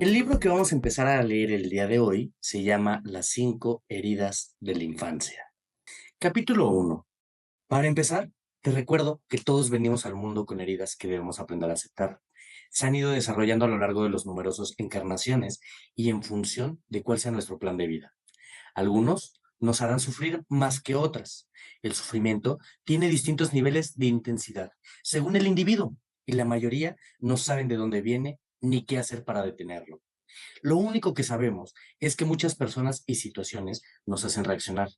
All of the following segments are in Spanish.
El libro que vamos a empezar a leer el día de hoy se llama Las 5 heridas de la infancia. Capítulo 1. Para empezar, te recuerdo que todos venimos al mundo con heridas que debemos aprender a aceptar. Se han ido desarrollando a lo largo de los numerosos encarnaciones y en función de cuál sea nuestro plan de vida. Algunos nos harán sufrir más que otras. El sufrimiento tiene distintos niveles de intensidad según el individuo y la mayoría no saben de dónde viene ni qué hacer para detenerlo. Lo único que sabemos es que muchas personas y situaciones nos hacen reaccionar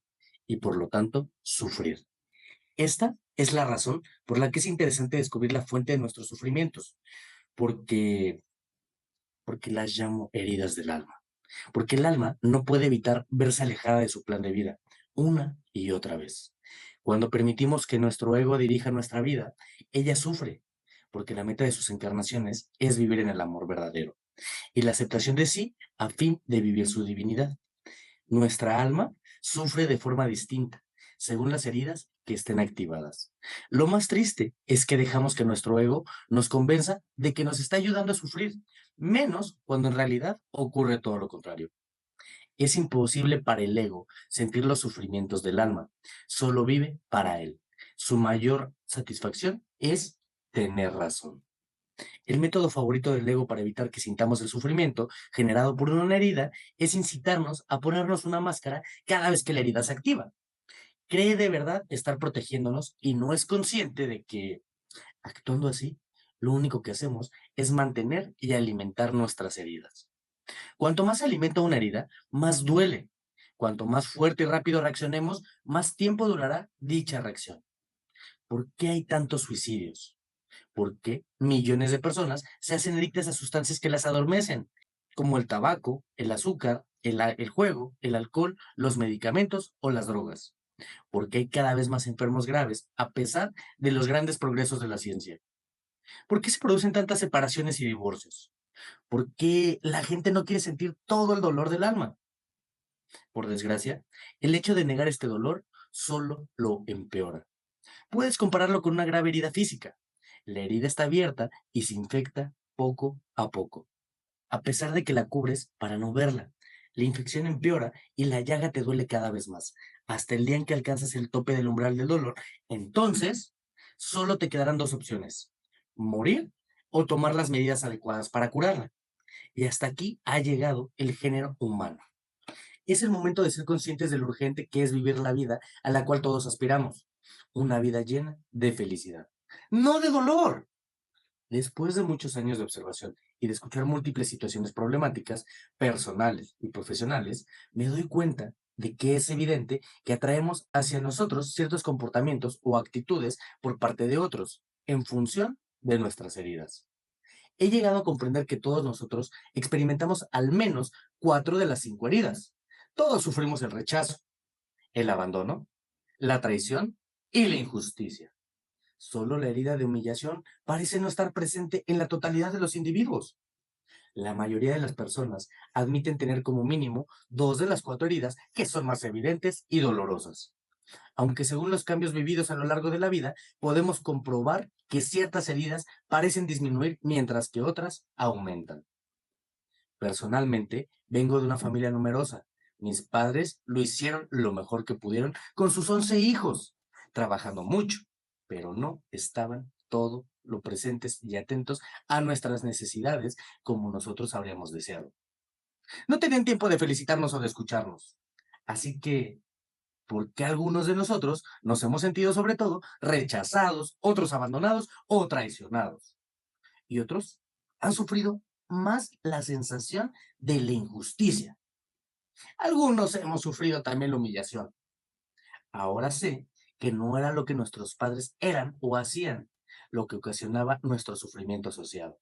y por lo tanto sufrir. Esta es la razón por la que es interesante descubrir la fuente de nuestros sufrimientos, porque, porque las llamo heridas del alma, porque el alma no puede evitar verse alejada de su plan de vida una y otra vez. Cuando permitimos que nuestro ego dirija nuestra vida, ella sufre, porque la meta de sus encarnaciones es vivir en el amor verdadero y la aceptación de sí a fin de vivir su divinidad. Nuestra alma sufre de forma distinta, según las heridas que estén activadas. Lo más triste es que dejamos que nuestro ego nos convenza de que nos está ayudando a sufrir, menos cuando en realidad ocurre todo lo contrario. Es imposible para el ego sentir los sufrimientos del alma, solo vive para él. Su mayor satisfacción es tener razón. El método favorito del ego para evitar que sintamos el sufrimiento generado por una herida es incitarnos a ponernos una máscara cada vez que la herida se activa. Cree de verdad estar protegiéndonos y no es consciente de que, actuando así, lo único que hacemos es mantener y alimentar nuestras heridas. Cuanto más se alimenta una herida, más duele. Cuanto más fuerte y rápido reaccionemos, más tiempo durará dicha reacción. ¿Por qué hay tantos suicidios? ¿Por qué millones de personas se hacen adictas a sustancias que las adormecen, como el tabaco, el azúcar, el juego, el alcohol, los medicamentos o las drogas? ¿Por qué hay cada vez más enfermos graves, a pesar de los grandes progresos de la ciencia? ¿Por qué se producen tantas separaciones y divorcios? ¿Por qué la gente no quiere sentir todo el dolor del alma? Por desgracia, el hecho de negar este dolor solo lo empeora. Puedes compararlo con una grave herida física. La herida está abierta y se infecta poco a poco, a pesar de que la cubres para no verla. La infección empeora y la llaga te duele cada vez más, hasta el día en que alcanzas el tope del umbral del dolor. Entonces, solo te quedarán dos opciones: morir o tomar las medidas adecuadas para curarla. Y hasta aquí ha llegado el género humano. Es el momento de ser conscientes de lo urgente que es vivir la vida a la cual todos aspiramos. Una vida llena de felicidad, no de dolor. Después de muchos años de observación y de escuchar múltiples situaciones problemáticas, personales y profesionales, me doy cuenta de que es evidente que atraemos hacia nosotros ciertos comportamientos o actitudes por parte de otros, en función de nuestras heridas. He llegado a comprender que todos nosotros experimentamos al menos 4 de las 5 heridas. Todos sufrimos el rechazo, el abandono, la traición y la injusticia. Solo la herida de humillación parece no estar presente en la totalidad de los individuos. La mayoría de las personas admiten tener como mínimo 2 de las 4 heridas que son más evidentes y dolorosas. Aunque según los cambios vividos a lo largo de la vida, podemos comprobar que ciertas heridas parecen disminuir mientras que otras aumentan. Personalmente, vengo de una familia numerosa. Mis padres lo hicieron lo mejor que pudieron con sus 11 hijos, trabajando mucho, pero no estaban todo lo presentes y atentos a nuestras necesidades como nosotros habríamos deseado. No tenían tiempo de felicitarnos o de escucharnos. Así que, ¿por qué algunos de nosotros nos hemos sentido sobre todo rechazados, otros abandonados o traicionados? Y otros han sufrido más la sensación de la injusticia. Algunos hemos sufrido también la humillación. Ahora sé que no era lo que nuestros padres eran o hacían lo que ocasionaba nuestro sufrimiento asociado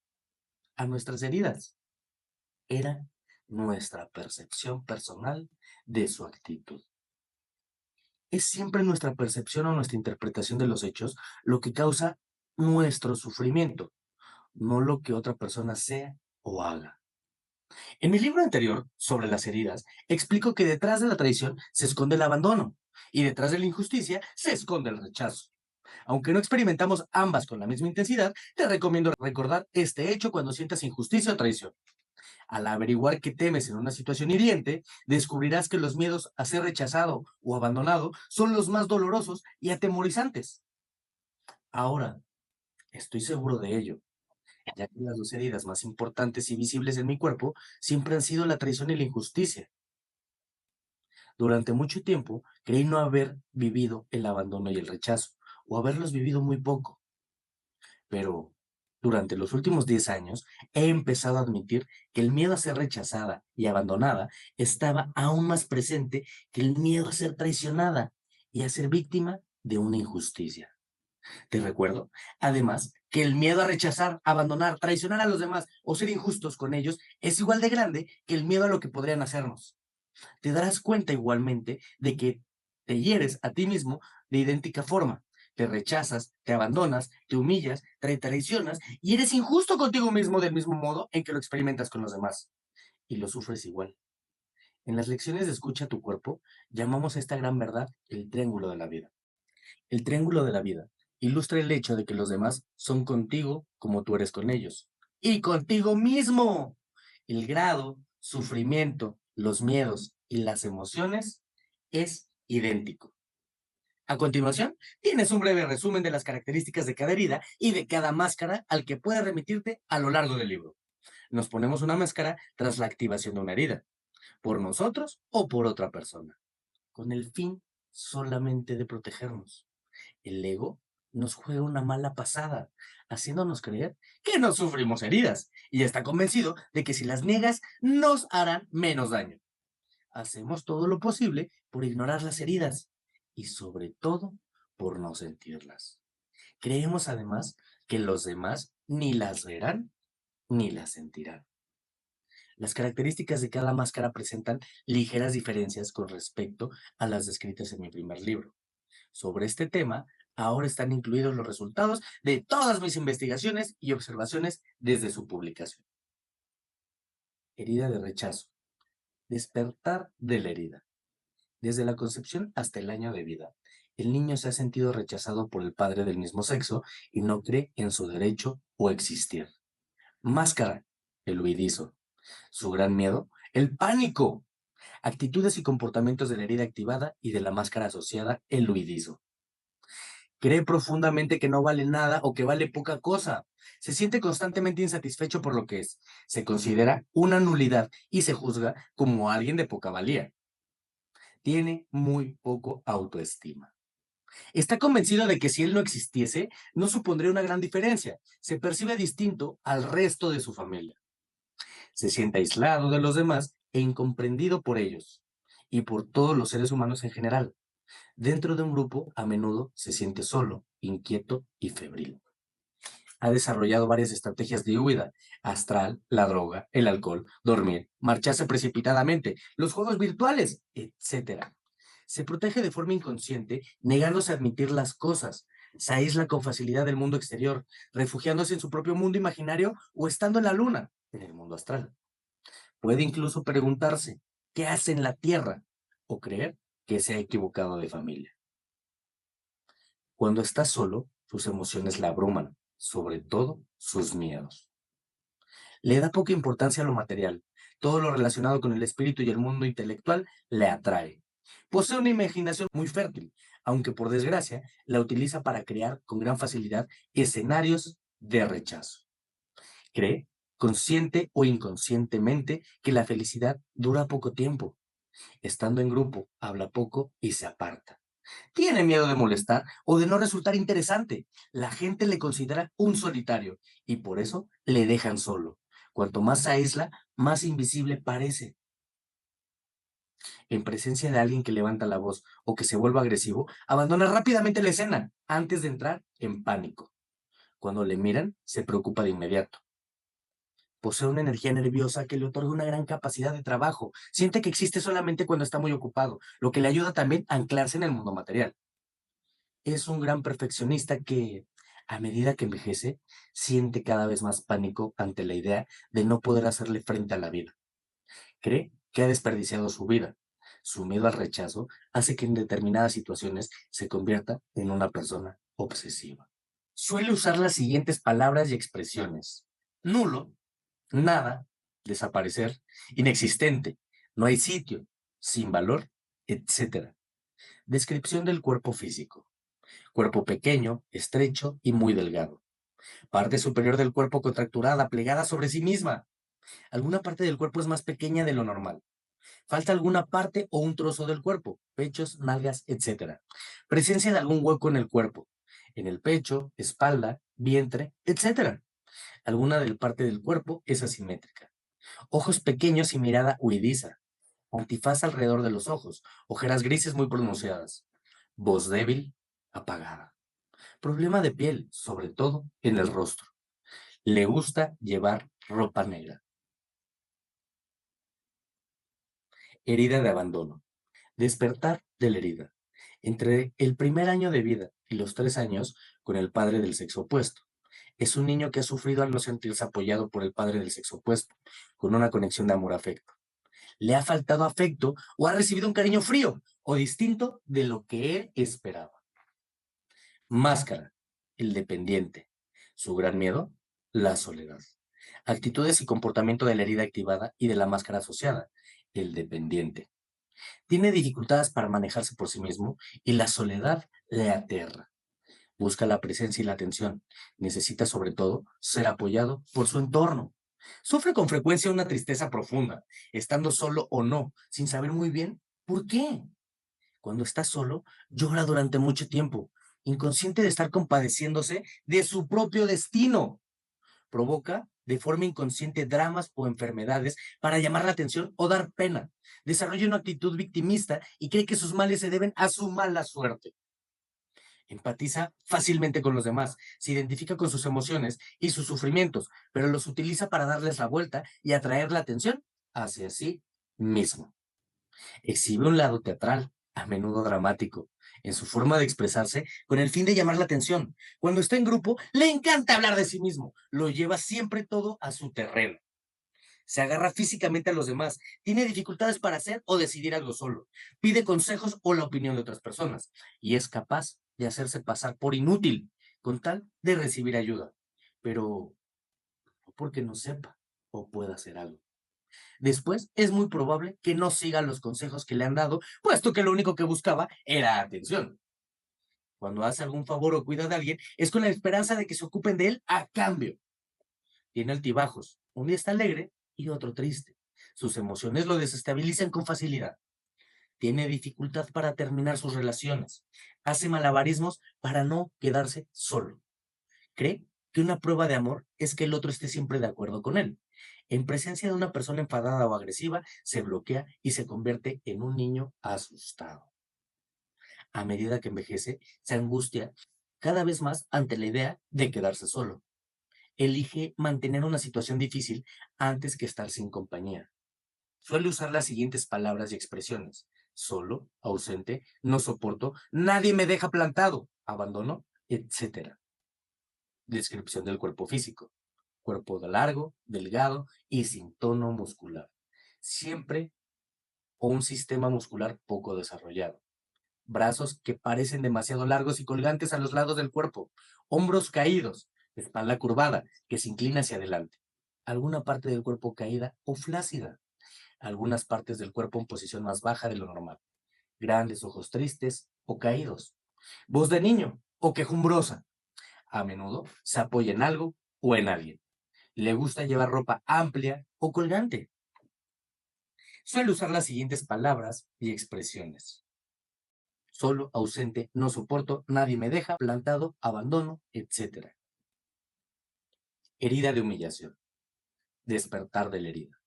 a nuestras heridas. Era nuestra percepción personal de su actitud. Es siempre nuestra percepción o nuestra interpretación de los hechos lo que causa nuestro sufrimiento, no lo que otra persona sea o haga. En mi libro anterior, sobre las heridas, explico que detrás de la traición se esconde el abandono y detrás de la injusticia se esconde el rechazo. Aunque no experimentamos ambas con la misma intensidad, te recomiendo recordar este hecho cuando sientas injusticia o traición. Al averiguar qué temes en una situación hiriente, descubrirás que los miedos a ser rechazado o abandonado son los más dolorosos y atemorizantes. Ahora, estoy seguro de ello, ya que las dos heridas más importantes y visibles en mi cuerpo siempre han sido la traición y la injusticia. Durante mucho tiempo creí no haber vivido el abandono y el rechazo, o haberlos vivido muy poco, pero durante los últimos 10 años he empezado a admitir que el miedo a ser rechazada y abandonada estaba aún más presente que el miedo a ser traicionada y a ser víctima de una injusticia. Te recuerdo, además, que el miedo a rechazar, abandonar, traicionar a los demás o ser injustos con ellos es igual de grande que el miedo a lo que podrían hacernos. Te darás cuenta igualmente de que te hieres a ti mismo de idéntica forma. Te rechazas, te abandonas, te humillas, te traicionas y eres injusto contigo mismo del mismo modo en que lo experimentas con los demás. Y lo sufres igual. En las lecciones de escucha a tu cuerpo, llamamos a esta gran verdad el triángulo de la vida. El triángulo de la vida ilustra el hecho de que los demás son contigo como tú eres con ellos. Y contigo mismo. El grado, sufrimiento, los miedos y las emociones es idéntico. A continuación, tienes un breve resumen de las características de cada herida y de cada máscara al que puedes remitirte a lo largo del libro. Nos ponemos una máscara tras la activación de una herida, por nosotros o por otra persona, con el fin solamente de protegernos. El ego nos juega una mala pasada, haciéndonos creer que no sufrimos heridas y está convencido de que si las niegas nos harán menos daño. Hacemos todo lo posible por ignorar las heridas y sobre todo por no sentirlas. Creemos además que los demás ni las verán ni las sentirán. Las características de cada máscara presentan ligeras diferencias con respecto a las descritas en mi primer libro. Sobre este tema, ahora están incluidos los resultados de todas mis investigaciones y observaciones desde su publicación. Herida de rechazo. Despertar de la herida. Desde la concepción hasta el año de vida, el niño se ha sentido rechazado por el padre del mismo sexo y no cree en su derecho o existir. Máscara. El huidizo. Su gran miedo. El pánico. Actitudes y comportamientos de la herida activada y de la máscara asociada. El huidizo. Cree profundamente que no vale nada o que vale poca cosa. Se siente constantemente insatisfecho por lo que es. Se considera una nulidad y se juzga como alguien de poca valía. Tiene muy poco autoestima. Está convencido de que si él no existiese, no supondría una gran diferencia. Se percibe distinto al resto de su familia. Se siente aislado de los demás e incomprendido por ellos y por todos los seres humanos en general. Dentro de un grupo, a menudo se siente solo, inquieto y febril. Ha desarrollado varias estrategias de huida: astral, la droga, el alcohol, dormir, marcharse precipitadamente, los juegos virtuales, etc. Se protege de forma inconsciente, negándose a admitir las cosas. Se aísla con facilidad del mundo exterior, refugiándose en su propio mundo imaginario o estando en la luna, en el mundo astral. Puede incluso preguntarse, ¿qué hace en la Tierra? O creer que se ha equivocado de familia. Cuando está solo, sus emociones la abruman, sobre todo sus miedos. Le da poca importancia a lo material. Todo lo relacionado con el espíritu y el mundo intelectual le atrae. Posee una imaginación muy fértil, aunque por desgracia la utiliza para crear con gran facilidad escenarios de rechazo. Cree, consciente o inconscientemente, que la felicidad dura poco tiempo. Estando en grupo, habla poco y se aparta. Tiene miedo de molestar o de no resultar interesante. La gente le considera un solitario y por eso le dejan solo. Cuanto más se aísla, más invisible parece. En presencia de alguien que levanta la voz o que se vuelva agresivo, abandona rápidamente la escena antes de entrar en pánico. Cuando le miran, se preocupa de inmediato. Posee una energía nerviosa que le otorga una gran capacidad de trabajo. Siente que existe solamente cuando está muy ocupado, lo que le ayuda también a anclarse en el mundo material. Es un gran perfeccionista que, a medida que envejece, siente cada vez más pánico ante la idea de no poder hacerle frente a la vida. Cree que ha desperdiciado su vida. Su miedo al rechazo hace que en determinadas situaciones se convierta en una persona obsesiva. Suele usar las siguientes palabras y expresiones: nulo, nada, desaparecer, inexistente, no hay sitio, sin valor, etcétera. Descripción del cuerpo físico. Cuerpo pequeño, estrecho y muy delgado. Parte superior del cuerpo contracturada, plegada sobre sí misma. Alguna parte del cuerpo es más pequeña de lo normal. Falta alguna parte o un trozo del cuerpo, pechos, nalgas, etcétera. Presencia de algún hueco en el cuerpo, en el pecho, espalda, vientre, etcétera. Alguna del parte del cuerpo es asimétrica. Ojos pequeños y mirada huidiza. Antifaz alrededor de los ojos. Ojeras grises muy pronunciadas. Voz débil, apagada. Problema de piel, sobre todo en el rostro. Le gusta llevar ropa negra. Herida de abandono. Despertar de la herida. Entre el primer año de vida y los 3 años con el padre del sexo opuesto. Es un niño que ha sufrido al no sentirse apoyado por el padre del sexo opuesto, con una conexión de amor-afecto. Le ha faltado afecto o ha recibido un cariño frío o distinto de lo que él esperaba. Máscara, el dependiente. Su gran miedo, la soledad. Actitudes y comportamiento de la herida activada y de la máscara asociada, el dependiente. Tiene dificultades para manejarse por sí mismo y la soledad le aterra. Busca la presencia y la atención. Necesita sobre todo ser apoyado por su entorno. Sufre con frecuencia una tristeza profunda, estando solo o no, sin saber muy bien por qué. Cuando está solo, llora durante mucho tiempo, inconsciente de estar compadeciéndose de su propio destino. Provoca de forma inconsciente dramas o enfermedades para llamar la atención o dar pena. Desarrolla una actitud victimista y cree que sus males se deben a su mala suerte. Empatiza fácilmente con los demás, se identifica con sus emociones y sus sufrimientos, pero los utiliza para darles la vuelta y atraer la atención hacia sí mismo. Exhibe un lado teatral, a menudo dramático, en su forma de expresarse con el fin de llamar la atención. Cuando está en grupo, le encanta hablar de sí mismo, lo lleva siempre todo a su terreno. Se agarra físicamente a los demás, tiene dificultades para hacer o decidir algo solo, pide consejos o la opinión de otras personas y es capaz de hacerse pasar por inútil con tal de recibir ayuda, pero no porque no sepa o pueda hacer algo. Después es muy probable que no siga los consejos que le han dado, puesto que lo único que buscaba era atención. Cuando hace algún favor o cuida de alguien, es con la esperanza de que se ocupen de él a cambio. Tiene altibajos. Un día está alegre y otro triste. Sus emociones lo desestabilizan con facilidad. Tiene dificultad para terminar sus relaciones. Hace malabarismos para no quedarse solo. Cree que una prueba de amor es que el otro esté siempre de acuerdo con él. En presencia de una persona enfadada o agresiva, se bloquea y se convierte en un niño asustado. A medida que envejece, se angustia cada vez más ante la idea de quedarse solo. Elige mantener una situación difícil antes que estar sin compañía. Suele usar las siguientes palabras y expresiones: solo, ausente, no soporto, nadie me deja plantado, abandono, etcétera. Descripción del cuerpo físico: cuerpo largo, delgado y sin tono muscular. Siempre o un sistema muscular poco desarrollado. Brazos que parecen demasiado largos y colgantes a los lados del cuerpo. Hombros caídos, espalda curvada que se inclina hacia adelante. Alguna parte del cuerpo caída o flácida. Algunas partes del cuerpo en posición más baja de lo normal. Grandes ojos tristes o caídos. Voz de niño o quejumbrosa. A menudo se apoya en algo o en alguien. Le gusta llevar ropa amplia o colgante. Suele usar las siguientes palabras y expresiones: solo, ausente, no soporto, nadie me deja, plantado, abandono, etcétera. Herida de humillación. Despertar de la herida.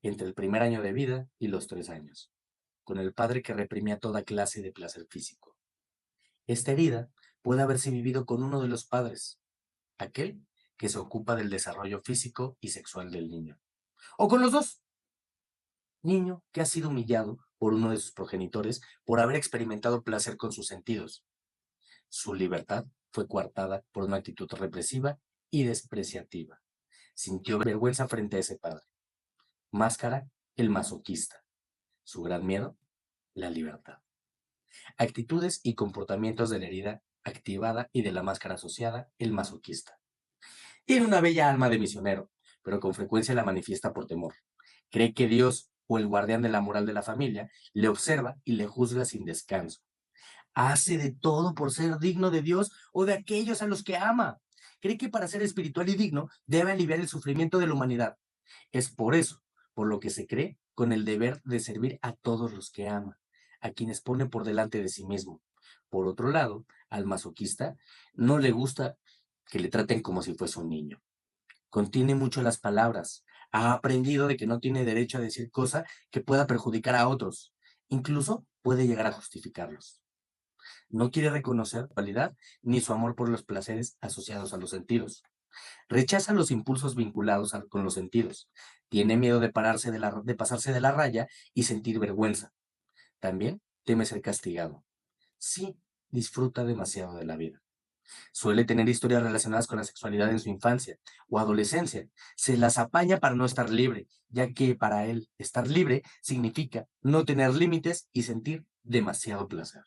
Entre el primer año de vida y los 3 años. Con el padre que reprimía toda clase de placer físico. Esta herida puede haberse vivido con uno de los padres, aquel que se ocupa del desarrollo físico y sexual del niño. O con los dos. Niño que ha sido humillado por uno de sus progenitores por haber experimentado placer con sus sentidos. Su libertad fue coartada por una actitud represiva y despreciativa. Sintió vergüenza frente a ese padre. Máscara, el masoquista. Su gran miedo, la libertad. Actitudes y comportamientos de la herida activada y de la máscara asociada, el masoquista. Tiene una bella alma de misionero, pero con frecuencia la manifiesta por temor. Cree que Dios o el guardián de la moral de la familia le observa y le juzga sin descanso. Hace de todo por ser digno de Dios o de aquellos a los que ama. Cree que para ser espiritual y digno debe aliviar el sufrimiento de la humanidad. Es por eso, por lo que se cree con el deber de servir a todos los que ama, a quienes pone por delante de sí mismo. Por otro lado, al masoquista no le gusta que le traten como si fuese un niño. Contiene mucho las palabras. Ha aprendido de que no tiene derecho a decir cosa que pueda perjudicar a otros. Incluso puede llegar a justificarlos. No quiere reconocer la cualidad ni su amor por los placeres asociados a los sentidos. Rechaza los impulsos vinculados con los sentidos. Tiene miedo de pasarse de la raya y sentir vergüenza. También teme ser castigado. Sí, disfruta demasiado de la vida. Suele tener historias relacionadas con la sexualidad en su infancia o adolescencia. Se las apaña para no estar libre, ya que para él estar libre significa no tener límites y sentir demasiado placer.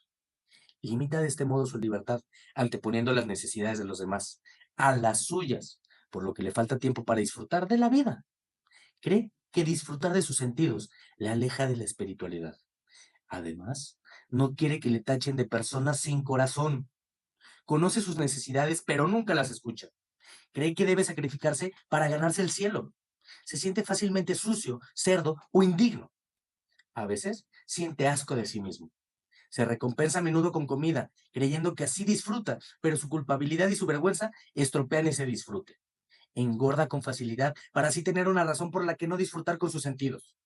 Limita de este modo su libertad, anteponiendo las necesidades de los demás a las suyas, por lo que le falta tiempo para disfrutar de la vida. Cree que disfrutar de sus sentidos le aleja de la espiritualidad. Además, no quiere que le tachen de persona sin corazón. Conoce sus necesidades, pero nunca las escucha. Cree que debe sacrificarse para ganarse el cielo. Se siente fácilmente sucio, cerdo o indigno. A veces siente asco de sí mismo. Se recompensa a menudo con comida, creyendo que así disfruta, pero su culpabilidad y su vergüenza estropean ese disfrute. Engorda con facilidad para así tener una razón por la que no disfrutar con sus sentidos.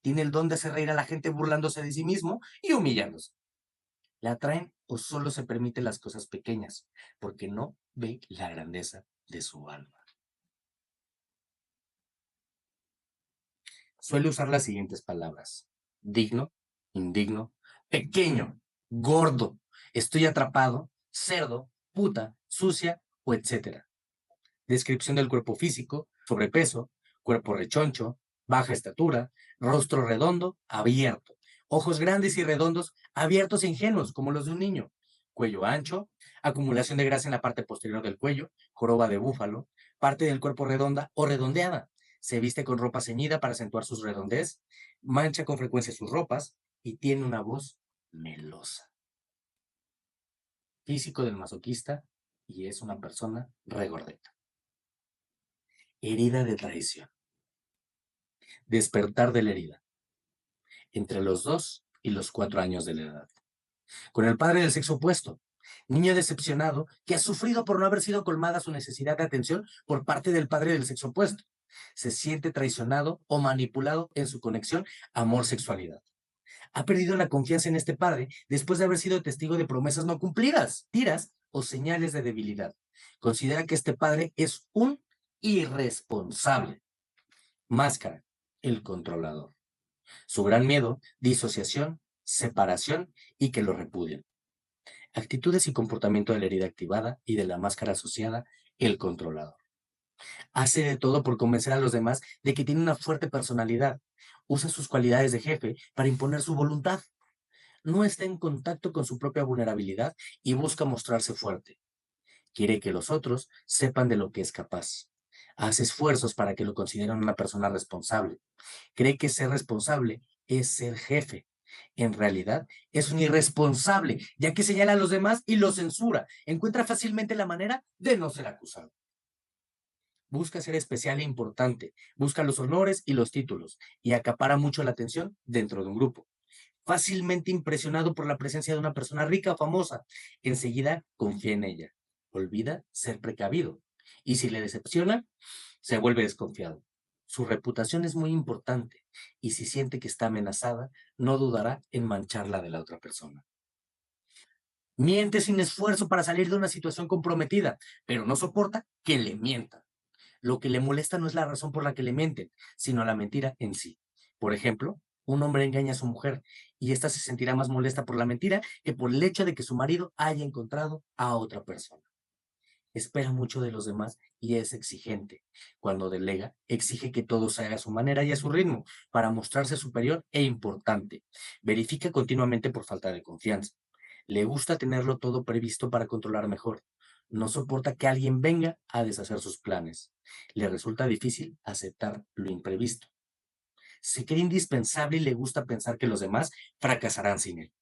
Tiene el don de hacer reír a la gente burlándose de sí mismo y humillándose. Le atraen o solo se permite las cosas pequeñas, porque no ve la grandeza de su alma. Suele usar las siguientes palabras: digno, indigno, pequeño, gordo, estoy atrapado, cerdo, puta, sucia o etcétera. Descripción del cuerpo físico: sobrepeso, cuerpo rechoncho, baja estatura, rostro redondo, abierto, ojos grandes y redondos, abiertos e ingenuos como los de un niño, cuello ancho, acumulación de grasa en la parte posterior del cuello, joroba de búfalo, parte del cuerpo redonda o redondeada. Se viste con ropa ceñida para acentuar sus redondez, mancha con frecuencia sus ropas y tiene una voz melosa. Físico del masoquista y es una persona regordeta. Herida de traición. Despertar de la herida. Entre los 2 y los 4 años de la edad. Con el padre del sexo opuesto. Niño decepcionado que ha sufrido por no haber sido colmada su necesidad de atención por parte del padre del sexo opuesto. Se siente traicionado o manipulado en su conexión amor-sexualidad. Ha perdido la confianza en este padre después de haber sido testigo de promesas no cumplidas, tiras o señales de debilidad. Considera que este padre es un irresponsable. Máscara: el controlador. Su gran miedo: disociación, separación y que lo repudien. Actitudes y comportamiento de la herida activada y de la máscara asociada: el controlador. Hace de todo por convencer a los demás de que tiene una fuerte personalidad. Usa sus cualidades de jefe para imponer su voluntad. No está en contacto con su propia vulnerabilidad y busca mostrarse fuerte. Quiere que los otros sepan de lo que es capaz. Hace esfuerzos para que lo consideren una persona responsable. Cree que ser responsable es ser jefe. En realidad, es un irresponsable, ya que señala a los demás y los censura. Encuentra fácilmente la manera de no ser acusado. Busca ser especial e importante. Busca los honores y los títulos y acapara mucho la atención dentro de un grupo. Fácilmente impresionado por la presencia de una persona rica o famosa, enseguida confía en ella. Olvida ser precavido. Y si le decepciona, se vuelve desconfiado. Su reputación es muy importante y si siente que está amenazada, no dudará en mancharla de la otra persona. Miente sin esfuerzo para salir de una situación comprometida, pero no soporta que le mientan. Lo que le molesta no es la razón por la que le mienten, sino la mentira en sí. Por ejemplo, un hombre engaña a su mujer y ésta se sentirá más molesta por la mentira que por el hecho de que su marido haya encontrado a otra persona. Espera mucho de los demás y es exigente. Cuando delega, exige que todo se haga a su manera y a su ritmo para mostrarse superior e importante. Verifica continuamente por falta de confianza. Le gusta tenerlo todo previsto para controlar mejor. No soporta que alguien venga a deshacer sus planes. Le resulta difícil aceptar lo imprevisto. Se cree indispensable y le gusta pensar que los demás fracasarán sin él.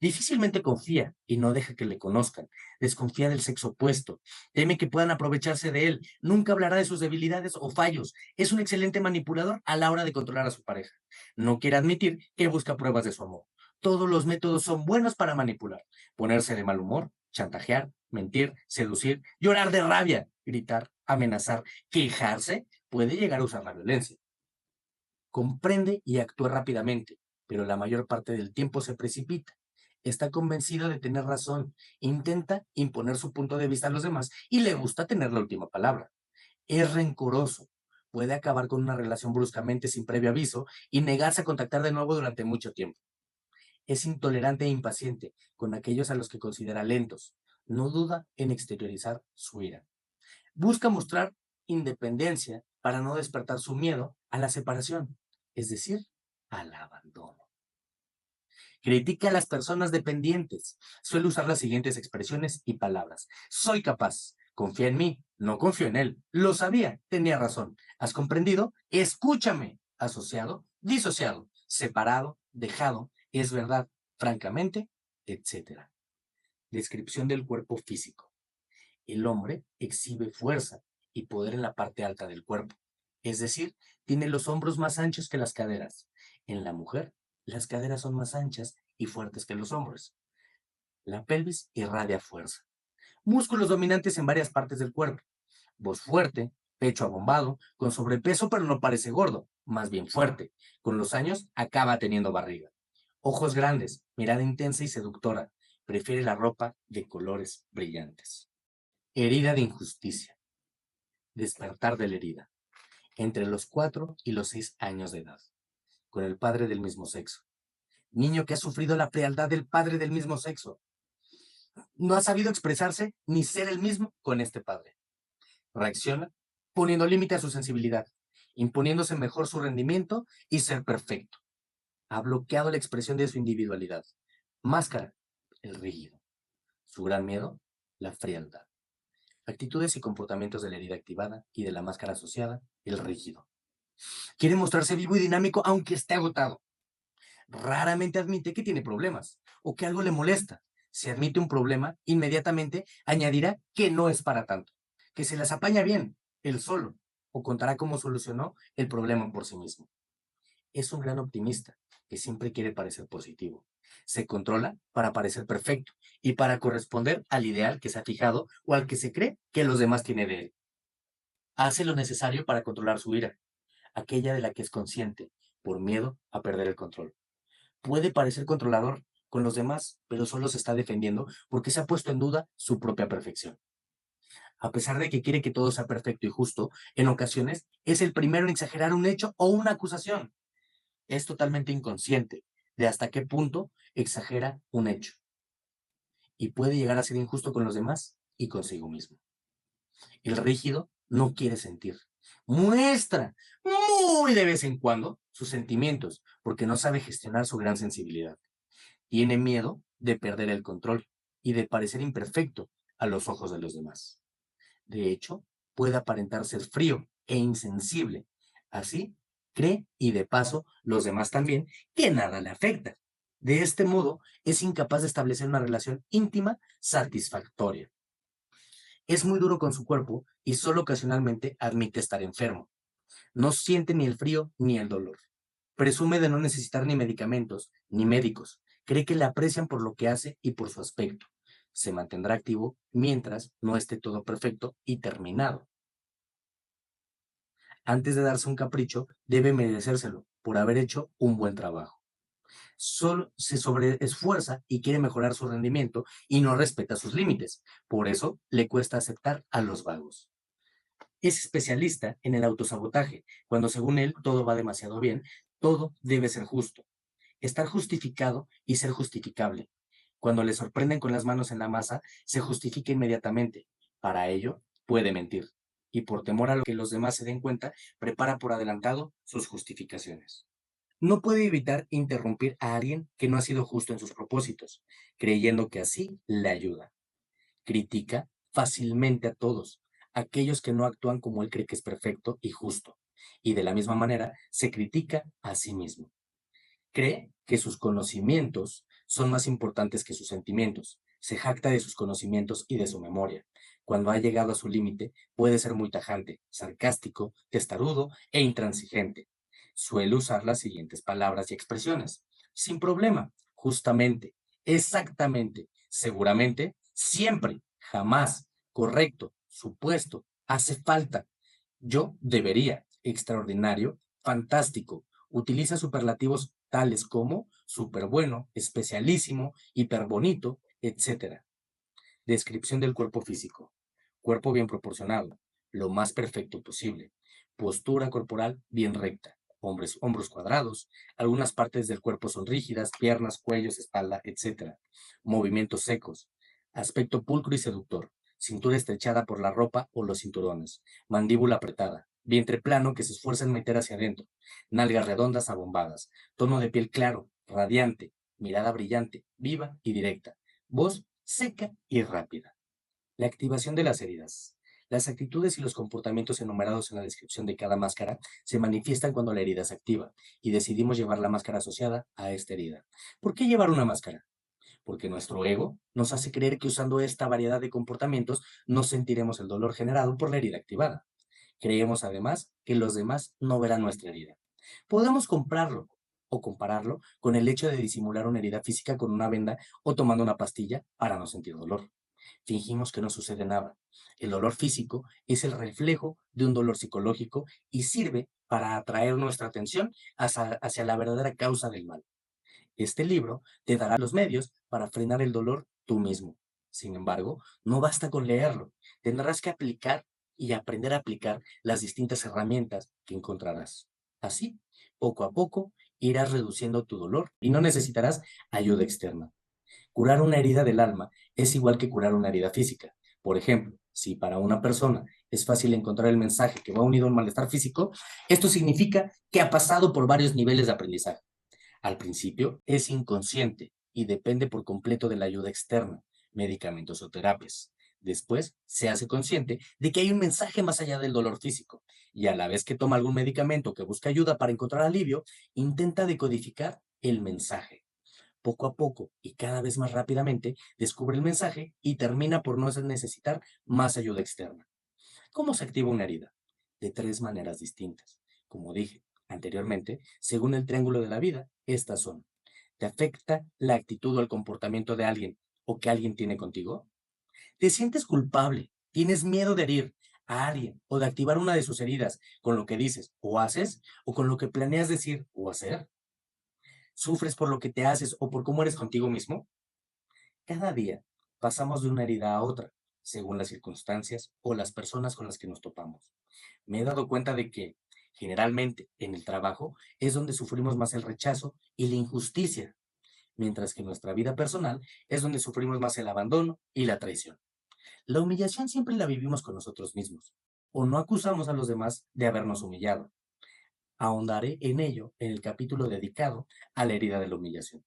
Difícilmente confía y no deja que le conozcan. Desconfía del sexo opuesto. Teme que puedan aprovecharse de él. Nunca hablará de sus debilidades o fallos. Es un excelente manipulador a la hora de controlar a su pareja. No quiere admitir que busca pruebas de su amor. Todos los métodos son buenos para manipular. Ponerse de mal humor, chantajear, mentir, seducir, llorar de rabia, gritar, amenazar, quejarse, puede llegar a usar la violencia. Comprende y actúa rápidamente, pero la mayor parte del tiempo se precipita. Está convencido de tener razón, intenta imponer su punto de vista a los demás y le gusta tener la última palabra. Es rencoroso, puede acabar con una relación bruscamente sin previo aviso y negarse a contactar de nuevo durante mucho tiempo. Es intolerante e impaciente con aquellos a los que considera lentos. No duda en exteriorizar su ira. Busca mostrar independencia para no despertar su miedo a la separación, es decir, al abandono. Critica a las personas dependientes. Suele usar las siguientes expresiones y palabras. Soy capaz. Confía en mí. No confío en él. Lo sabía. Tenía razón. ¿Has comprendido? Escúchame. Asociado, disociado, separado, dejado, es verdad, francamente, etcétera. Descripción del cuerpo físico. El hombre exhibe fuerza y poder en la parte alta del cuerpo, es decir, tiene los hombros más anchos que las caderas. En la mujer, las caderas son más anchas y fuertes que los hombros. La pelvis irradia fuerza. Músculos dominantes en varias partes del cuerpo. Voz fuerte, pecho abombado, con sobrepeso pero no parece gordo, más bien fuerte. Con los años acaba teniendo barriga. Ojos grandes, mirada intensa y seductora. Prefiere la ropa de colores brillantes. Herida de injusticia. Despertar de la herida. Entre los 4 y los 6 años de edad. Con el padre del mismo sexo. Niño que ha sufrido la frialdad del padre del mismo sexo. No ha sabido expresarse ni ser el mismo con este padre. Reacciona poniendo límite a su sensibilidad, imponiéndose mejor su rendimiento y ser perfecto. Ha bloqueado la expresión de su individualidad. Máscara, el rígido. Su gran miedo, la frialdad. Actitudes y comportamientos de la herida activada y de la máscara asociada, el rígido. Quiere mostrarse vivo y dinámico aunque esté agotado. Raramente admite que tiene problemas o que algo le molesta. Si admite un problema, inmediatamente añadirá que no es para tanto, que se las apaña bien, él solo, o contará cómo solucionó el problema por sí mismo. Es un gran optimista que siempre quiere parecer positivo. Se controla para parecer perfecto y para corresponder al ideal que se ha fijado o al que se cree que los demás tienen de él. Hace lo necesario para controlar su ira, aquella de la que es consciente, por miedo a perder el control. Puede parecer controlador con los demás, pero solo se está defendiendo porque se ha puesto en duda su propia perfección. A pesar de que quiere que todo sea perfecto y justo, en ocasiones es el primero en exagerar un hecho o una acusación. Es totalmente inconsciente de hasta qué punto exagera un hecho y puede llegar a ser injusto con los demás y consigo mismo. El rígido no quiere sentir. Muestra muy de vez en cuando sus sentimientos porque no sabe gestionar su gran sensibilidad. Tiene miedo de perder el control y de parecer imperfecto a los ojos de los demás. De hecho, puede aparentar ser frío e insensible. Así, cree y de paso los demás también que nada le afecta. De este modo, es incapaz de establecer una relación íntima satisfactoria. Es muy duro con su cuerpo y solo ocasionalmente admite estar enfermo. No siente ni el frío ni el dolor. Presume de no necesitar ni medicamentos ni médicos. Cree que le aprecian por lo que hace y por su aspecto. Se mantendrá activo mientras no esté todo perfecto y terminado. Antes de darse un capricho, debe merecérselo por haber hecho un buen trabajo. Solo se sobreesfuerza y quiere mejorar su rendimiento y no respeta sus límites. Por eso le cuesta aceptar a los vagos. Es especialista en el autosabotaje, cuando según él todo va demasiado bien, todo debe ser justo, estar justificado y ser justificable. Cuando le sorprenden con las manos en la masa, se justifica inmediatamente. Para ello, puede mentir. Y por temor a lo que los demás se den cuenta, prepara por adelantado sus justificaciones. No puede evitar interrumpir a alguien que no ha sido justo en sus propósitos, creyendo que así le ayuda. Critica fácilmente a todos, aquellos que no actúan como él cree que es perfecto y justo, y de la misma manera se critica a sí mismo. Cree que sus conocimientos son más importantes que sus sentimientos. Se jacta de sus conocimientos y de su memoria. Cuando ha llegado a su límite, puede ser muy tajante, sarcástico, testarudo e intransigente. Suele usar las siguientes palabras y expresiones. Sin problema, justamente, exactamente, seguramente, siempre, jamás, correcto, supuesto, hace falta. Yo debería, extraordinario, fantástico. Utiliza superlativos tales como súper bueno, especialísimo, hiper bonito, etc. Descripción del cuerpo físico. Cuerpo bien proporcionado, lo más perfecto posible. Postura corporal bien recta. Hombros cuadrados. Algunas partes del cuerpo son rígidas, piernas, cuellos, espalda, etc. Movimientos secos. Aspecto pulcro y seductor. Cintura estrechada por la ropa o los cinturones. Mandíbula apretada. Vientre plano que se esfuerza en meter hacia adentro. Nalgas redondas abombadas. Tono de piel claro, radiante. Mirada brillante, viva y directa. Voz seca y rápida. La activación de las heridas. Las actitudes y los comportamientos enumerados en la descripción de cada máscara se manifiestan cuando la herida se activa y decidimos llevar la máscara asociada a esta herida. ¿Por qué llevar una máscara? Porque nuestro ego nos hace creer que usando esta variedad de comportamientos no sentiremos el dolor generado por la herida activada. Creemos además que los demás no verán nuestra herida. Podemos comprarlo o compararlo con el hecho de disimular una herida física con una venda o tomando una pastilla para no sentir dolor. Fingimos que no sucede nada. El dolor físico es el reflejo de un dolor psicológico y sirve para atraer nuestra atención hacia la verdadera causa del mal. Este libro te dará los medios para frenar el dolor tú mismo. Sin embargo, no basta con leerlo. Tendrás que aplicar y aprender a aplicar las distintas herramientas que encontrarás. Así, poco a poco, irás reduciendo tu dolor y no necesitarás ayuda externa. Curar una herida del alma es igual que curar una herida física. Por ejemplo, si para una persona es fácil encontrar el mensaje que va unido a un malestar físico, esto significa que ha pasado por varios niveles de aprendizaje. Al principio es inconsciente y depende por completo de la ayuda externa, medicamentos o terapias. Después se hace consciente de que hay un mensaje más allá del dolor físico y a la vez que toma algún medicamento que busca ayuda para encontrar alivio, intenta decodificar el mensaje. Poco a poco y cada vez más rápidamente descubre el mensaje y termina por no necesitar más ayuda externa. ¿Cómo se activa una herida? De tres maneras distintas. Como dije anteriormente, según el triángulo de la vida, estas son. ¿Te afecta la actitud o el comportamiento de alguien o que alguien tiene contigo? ¿Te sientes culpable? ¿Tienes miedo de herir a alguien o de activar una de sus heridas con lo que dices o haces o con lo que planeas decir o hacer? ¿Sufres por lo que te haces o por cómo eres contigo mismo? Cada día pasamos de una herida a otra, según las circunstancias o las personas con las que nos topamos. Me he dado cuenta de que, generalmente, en el trabajo es donde sufrimos más el rechazo y la injusticia, mientras que en nuestra vida personal es donde sufrimos más el abandono y la traición. La humillación siempre la vivimos con nosotros mismos, o no acusamos a los demás de habernos humillado. Ahondaré en ello en el capítulo dedicado a la herida de la humillación.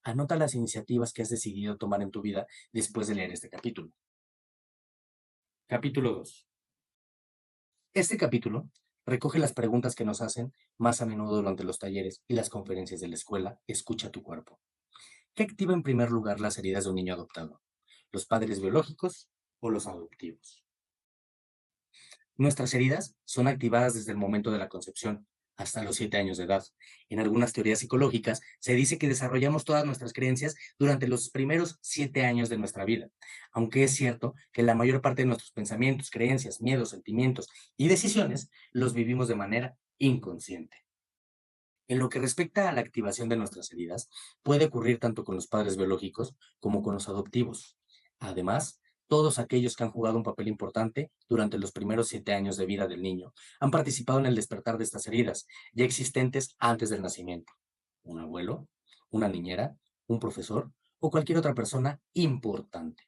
Anota las iniciativas que has decidido tomar en tu vida después de leer este capítulo. Capítulo 2. Este capítulo recoge las preguntas que nos hacen más a menudo durante los talleres y las conferencias de la escuela Escucha tu cuerpo. ¿Qué activa en primer lugar las heridas de un niño adoptado? ¿Los padres biológicos o los adoptivos? Nuestras heridas son activadas desde el momento de la concepción hasta los 7 años de edad. En algunas teorías psicológicas se dice que desarrollamos todas nuestras creencias durante los primeros 7 años de nuestra vida, aunque es cierto que la mayor parte de nuestros pensamientos, creencias, miedos, sentimientos y decisiones los vivimos de manera inconsciente. En lo que respecta a la activación de nuestras heridas, puede ocurrir tanto con los padres biológicos como con los adoptivos. Además, todos aquellos que han jugado un papel importante durante los primeros 7 años de vida del niño han participado en el despertar de estas heridas, ya existentes antes del nacimiento. Un abuelo, una niñera, un profesor o cualquier otra persona importante.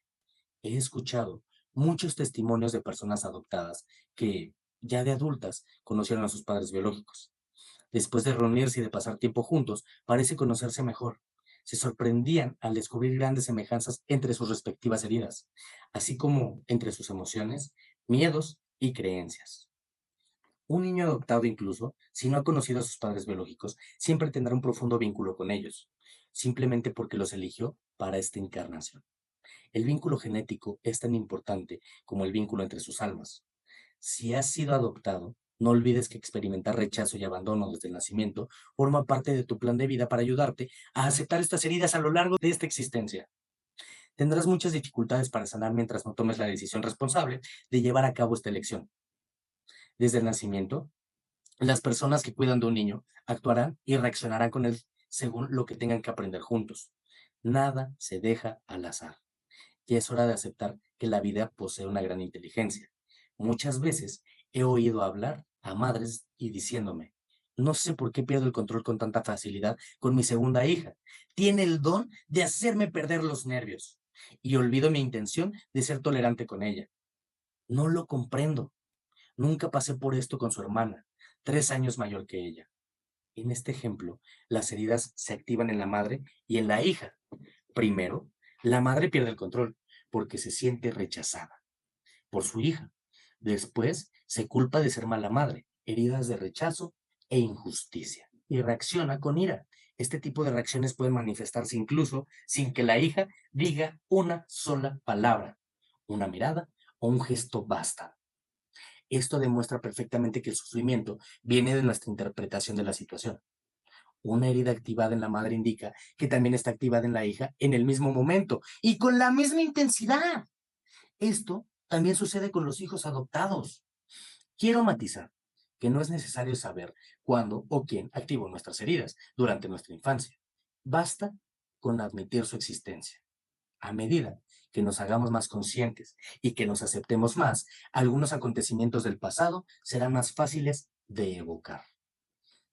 He escuchado muchos testimonios de personas adoptadas que, ya de adultas, conocieron a sus padres biológicos. Después de reunirse y de pasar tiempo juntos, parece conocerse mejor. Se sorprendían al descubrir grandes semejanzas entre sus respectivas heridas, así como entre sus emociones, miedos y creencias. Un niño adoptado incluso, si no ha conocido a sus padres biológicos, siempre tendrá un profundo vínculo con ellos, simplemente porque los eligió para esta encarnación. El vínculo genético es tan importante como el vínculo entre sus almas. Si has sido adoptado, no olvides que experimentar rechazo y abandono desde el nacimiento forma parte de tu plan de vida para ayudarte a aceptar estas heridas a lo largo de esta existencia. Tendrás muchas dificultades para sanar mientras no tomes la decisión responsable de llevar a cabo esta elección. Desde el nacimiento, las personas que cuidan de un niño actuarán y reaccionarán con él según lo que tengan que aprender juntos. Nada se deja al azar. Ya es hora de aceptar que la vida posee una gran inteligencia. Muchas veces he oído hablar a madres y diciéndome, no sé por qué pierdo el control con tanta facilidad con mi segunda hija. Tiene el don de hacerme perder los nervios y olvido mi intención de ser tolerante con ella. No lo comprendo. Nunca pasé por esto con su hermana, 3 años mayor que ella. En este ejemplo, las heridas se activan en la madre y en la hija. Primero, la madre pierde el control porque se siente rechazada por su hija. Después, se culpa de ser mala madre, heridas de rechazo e injusticia, y reacciona con ira. Este tipo de reacciones pueden manifestarse incluso sin que la hija diga una sola palabra, una mirada o un gesto basta. Esto demuestra perfectamente que el sufrimiento viene de nuestra interpretación de la situación. Una herida activada en la madre indica que también está activada en la hija en el mismo momento y con la misma intensidad. Esto también sucede con los hijos adoptados. Quiero matizar que no es necesario saber cuándo o quién activó nuestras heridas durante nuestra infancia. Basta con admitir su existencia. A medida que nos hagamos más conscientes y que nos aceptemos más, algunos acontecimientos del pasado serán más fáciles de evocar.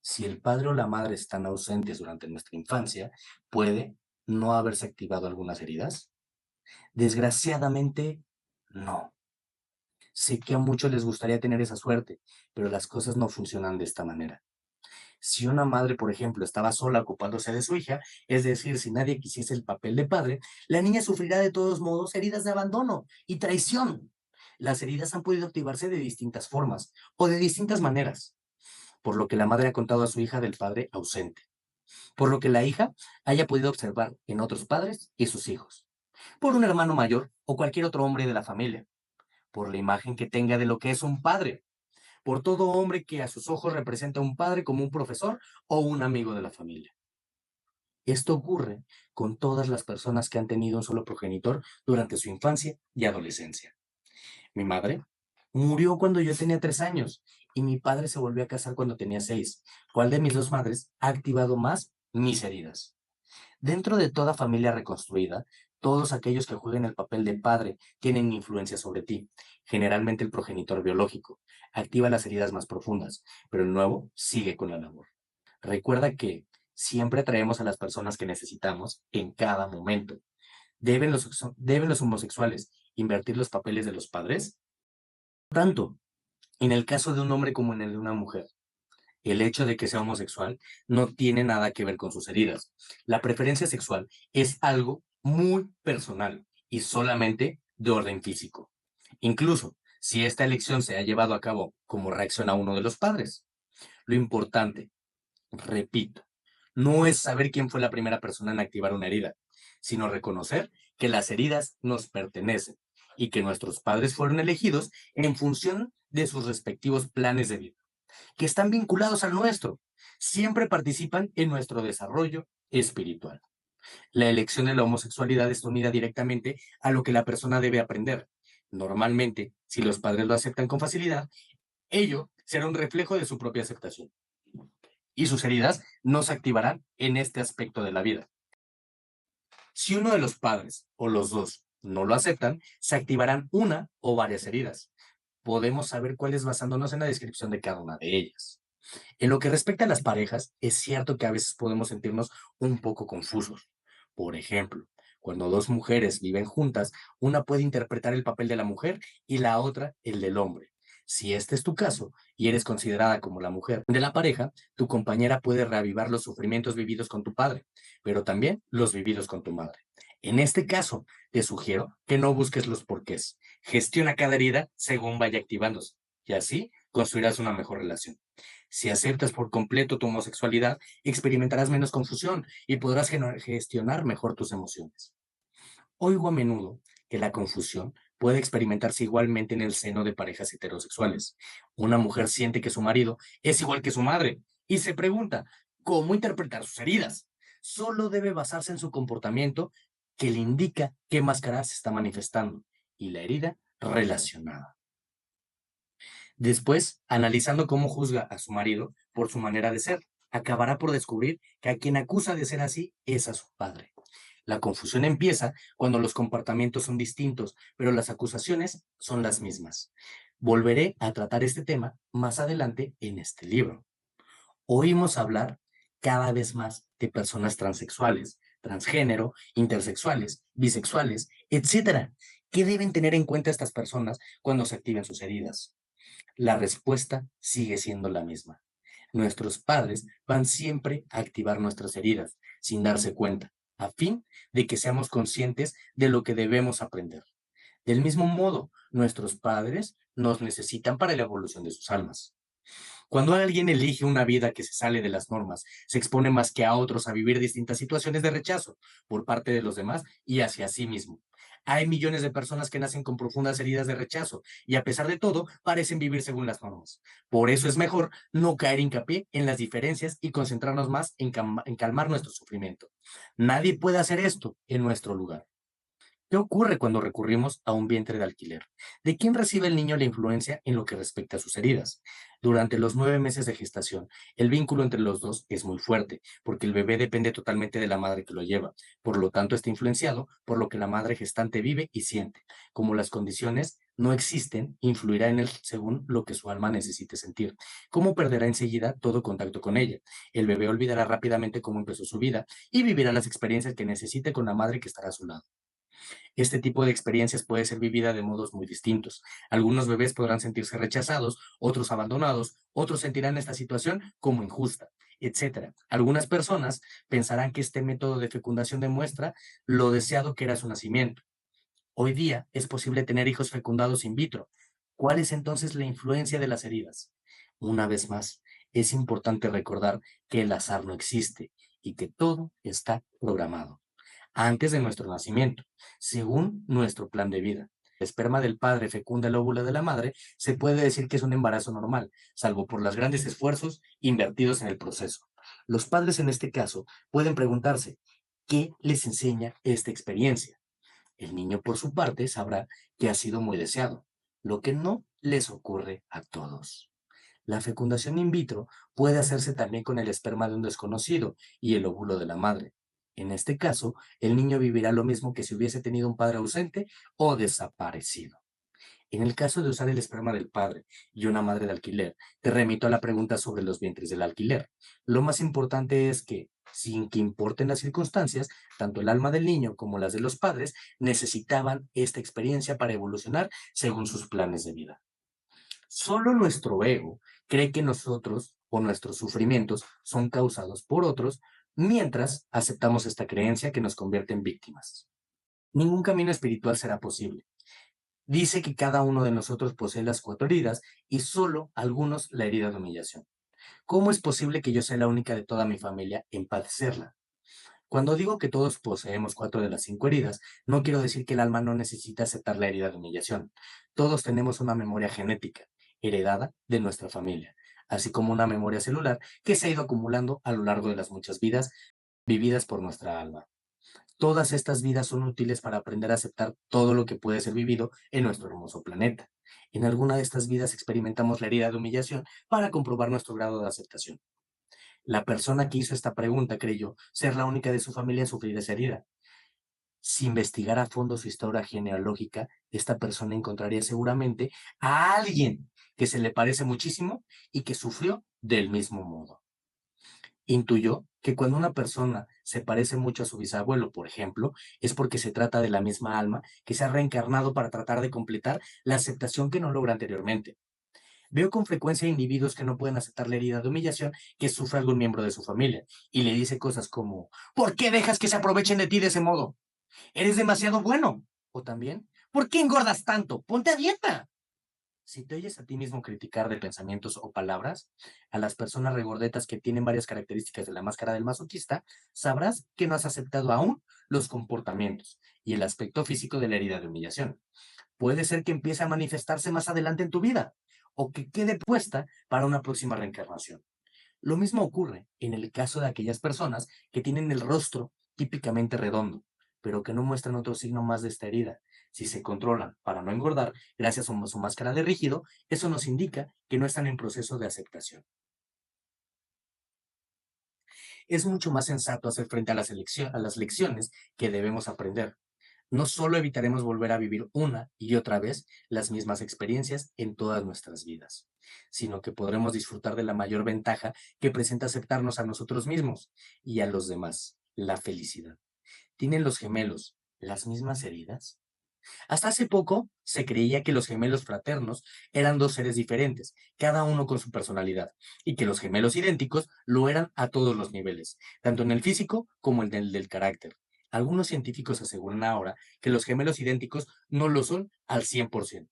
Si el padre o la madre están ausentes durante nuestra infancia, ¿puede no haberse activado algunas heridas? Desgraciadamente, no. Sé que a muchos les gustaría tener esa suerte, pero las cosas no funcionan de esta manera. Si una madre, por ejemplo, estaba sola ocupándose de su hija, es decir, si nadie quisiese el papel de padre, la niña sufrirá de todos modos heridas de abandono y traición. Las heridas han podido activarse de distintas formas o de distintas maneras, por lo que la madre ha contado a su hija del padre ausente, por lo que la hija haya podido observar en otros padres y sus hijos, por un hermano mayor o cualquier otro hombre de la familia, por la imagen que tenga de lo que es un padre, por todo hombre que a sus ojos representa a un padre como un profesor o un amigo de la familia. Esto ocurre con todas las personas que han tenido un solo progenitor durante su infancia y adolescencia. Mi madre murió cuando yo tenía 3 años y mi padre se volvió a casar cuando tenía 6. ¿Cuál de mis dos madres ha activado más mis heridas? Dentro de toda familia reconstruida, todos aquellos que jueguen el papel de padre tienen influencia sobre ti. Generalmente el progenitor biológico activa las heridas más profundas, pero el nuevo sigue con la labor. Recuerda que siempre atraemos a las personas que necesitamos en cada momento. ¿Deben los homosexuales invertir los papeles de los padres? Tanto en el caso de un hombre como en el de una mujer. El hecho de que sea homosexual no tiene nada que ver con sus heridas. La preferencia sexual es algo muy personal y solamente de orden físico. Incluso si esta elección se ha llevado a cabo como reacción a uno de los padres. Lo importante, repito, no es saber quién fue la primera persona en activar una herida, sino reconocer que las heridas nos pertenecen y que nuestros padres fueron elegidos en función de sus respectivos planes de vida que están vinculados al nuestro. Siempre participan en nuestro desarrollo espiritual. La elección de la homosexualidad está unida directamente a lo que la persona debe aprender. Normalmente, si los padres lo aceptan con facilidad, ello será un reflejo de su propia aceptación. Y sus heridas no se activarán en este aspecto de la vida. Si uno de los padres o los dos no lo aceptan, se activarán una o varias heridas. Podemos saber cuáles basándonos en la descripción de cada una de ellas. En lo que respecta a las parejas, es cierto que a veces podemos sentirnos un poco confusos. Por ejemplo, cuando dos mujeres viven juntas, una puede interpretar el papel de la mujer y la otra el del hombre. Si este es tu caso y eres considerada como la mujer de la pareja, tu compañera puede reavivar los sufrimientos vividos con tu padre, pero también los vividos con tu madre. En este caso, te sugiero que no busques los porqués. Gestiona cada herida según vaya activándose y así construirás una mejor relación. Si aceptas por completo tu homosexualidad, experimentarás menos confusión y podrás gestionar mejor tus emociones. Oigo a menudo que la confusión puede experimentarse igualmente en el seno de parejas heterosexuales. Una mujer siente que su marido es igual que su madre y se pregunta cómo interpretar sus heridas. Solo debe basarse en su comportamiento que le indica qué máscara se está manifestando y la herida relacionada. Después, analizando cómo juzga a su marido por su manera de ser, acabará por descubrir que a quien acusa de ser así es a su padre. La confusión empieza cuando los comportamientos son distintos, pero las acusaciones son las mismas. Volveré a tratar este tema más adelante en este libro. Oímos hablar cada vez más de personas transexuales, transgénero, intersexuales, bisexuales, etcétera. ¿Qué deben tener en cuenta estas personas cuando se activen sus heridas? La respuesta sigue siendo la misma. Nuestros padres van siempre a activar nuestras heridas sin darse cuenta, a fin de que seamos conscientes de lo que debemos aprender. Del mismo modo, nuestros padres nos necesitan para la evolución de sus almas. Cuando alguien elige una vida que se sale de las normas, se expone más que a otros a vivir distintas situaciones de rechazo por parte de los demás y hacia sí mismo. Hay millones de personas que nacen con profundas heridas de rechazo y a pesar de todo parecen vivir según las normas. Por eso es mejor no caer hincapié en las diferencias y concentrarnos más en calmar nuestro sufrimiento. Nadie puede hacer esto en nuestro lugar. ¿Qué ocurre cuando recurrimos a un vientre de alquiler? ¿De quién recibe el niño la influencia en lo que respecta a sus heridas? Durante los 9 meses de gestación, el vínculo entre los dos es muy fuerte, porque el bebé depende totalmente de la madre que lo lleva. Por lo tanto, está influenciado por lo que la madre gestante vive y siente. Como las condiciones no existen, influirá en él según lo que su alma necesite sentir. ¿Cómo perderá enseguida todo contacto con ella? El bebé olvidará rápidamente cómo empezó su vida y vivirá las experiencias que necesite con la madre que estará a su lado. Este tipo de experiencias puede ser vivida de modos muy distintos. Algunos bebés podrán sentirse rechazados, otros abandonados, otros sentirán esta situación como injusta, etcétera. Algunas personas pensarán que este método de fecundación demuestra lo deseado que era su nacimiento. Hoy día es posible tener hijos fecundados in vitro. ¿Cuál es entonces la influencia de las heridas? Una vez más, es importante recordar que el azar no existe y que todo está programado antes de nuestro nacimiento, según nuestro plan de vida. El esperma del padre fecunda el óvulo de la madre, se puede decir que es un embarazo normal, salvo por los grandes esfuerzos invertidos en el proceso. Los padres en este caso pueden preguntarse, ¿qué les enseña esta experiencia? El niño, por su parte, sabrá que ha sido muy deseado, lo que no les ocurre a todos. La fecundación in vitro puede hacerse también con el esperma de un desconocido y el óvulo de la madre. En este caso, el niño vivirá lo mismo que si hubiese tenido un padre ausente o desaparecido. En el caso de usar el esperma del padre y una madre de alquiler, te remito a la pregunta sobre los vientres del alquiler. Lo más importante es que, sin que importen las circunstancias, tanto el alma del niño como las de los padres necesitaban esta experiencia para evolucionar según sus planes de vida. Solo nuestro ego cree que nosotros o nuestros sufrimientos son causados por otros, mientras aceptamos esta creencia que nos convierte en víctimas. Ningún camino espiritual será posible. Dice que cada uno de nosotros posee las 4 heridas y solo algunos la herida de humillación. ¿Cómo es posible que yo sea la única de toda mi familia en padecerla? Cuando digo que todos poseemos 4 de las 5 heridas, no quiero decir que el alma no necesita aceptar la herida de humillación. Todos tenemos una memoria genética, heredada de nuestra familia, así como una memoria celular que se ha ido acumulando a lo largo de las muchas vidas vividas por nuestra alma. Todas estas vidas son útiles para aprender a aceptar todo lo que puede ser vivido en nuestro hermoso planeta. En alguna de estas vidas experimentamos la herida de humillación para comprobar nuestro grado de aceptación. La persona que hizo esta pregunta creyó ser la única de su familia en sufrir esa herida. Si investigara a fondo su historia genealógica, esta persona encontraría seguramente a alguien que se le parece muchísimo y que sufrió del mismo modo. Intuyó que cuando una persona se parece mucho a su bisabuelo, por ejemplo, es porque se trata de la misma alma que se ha reencarnado para tratar de completar la aceptación que no logra anteriormente. Veo con frecuencia individuos que no pueden aceptar la herida de humillación que sufre algún miembro de su familia y le dice cosas como, ¿por qué dejas que se aprovechen de ti de ese modo? Eres demasiado bueno. O también, ¿por qué engordas tanto? Ponte a dieta. Si te oyes a ti mismo criticar de pensamientos o palabras, a las personas regordetas que tienen varias características de la máscara del masoquista, sabrás que no has aceptado aún los comportamientos y el aspecto físico de la herida de humillación. Puede ser que empiece a manifestarse más adelante en tu vida o que quede puesta para una próxima reencarnación. Lo mismo ocurre en el caso de aquellas personas que tienen el rostro típicamente redondo, pero que no muestran otro signo más de esta herida. Si se controlan para no engordar gracias a su máscara de rígido, eso nos indica que no están en proceso de aceptación. Es mucho más sensato hacer frente a a las lecciones que debemos aprender. No solo evitaremos volver a vivir una y otra vez las mismas experiencias en todas nuestras vidas, sino que podremos disfrutar de la mayor ventaja que presenta aceptarnos a nosotros mismos y a los demás, la felicidad. ¿Tienen los gemelos las mismas heridas? Hasta hace poco se creía que los gemelos fraternos eran dos seres diferentes, cada uno con su personalidad, y que los gemelos idénticos lo eran a todos los niveles, tanto en el físico como en el del carácter. Algunos científicos aseguran ahora que los gemelos idénticos no lo son al 100%,